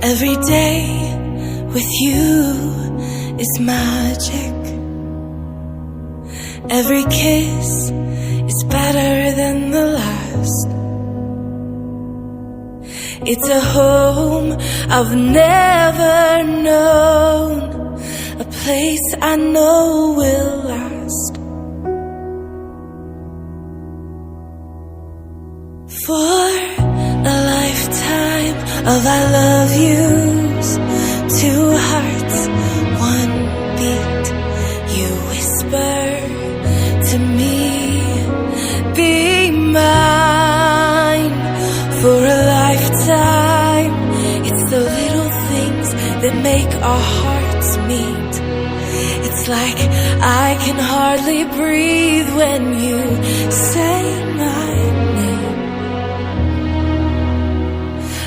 Every day with you is magic. Every kiss is better than the last. It's a home I've never known, a place I know will last. For a lifetime of I love yous, two hearts, one beat. You whisper to me, be mine. For a lifetime, it's the little things that make our hearts meet. It's like I can hardly breathe when you say my name.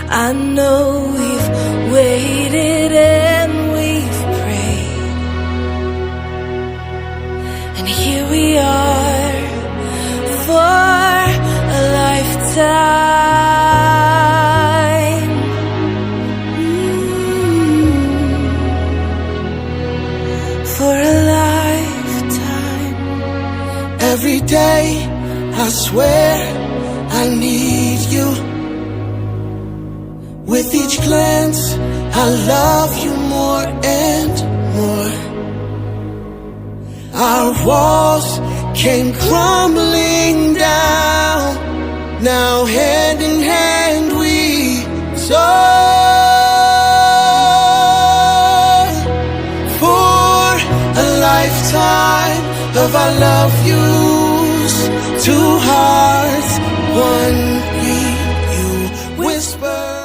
I know we've waited and we've prayed, and here we are for a lifetime. For a lifetime. Every day I swear I need you. With each glance, I love you more and more. Our walls came crumbling down. Now hand in hand we soar. For a lifetime of I love yous, two hearts, one beat. You whisper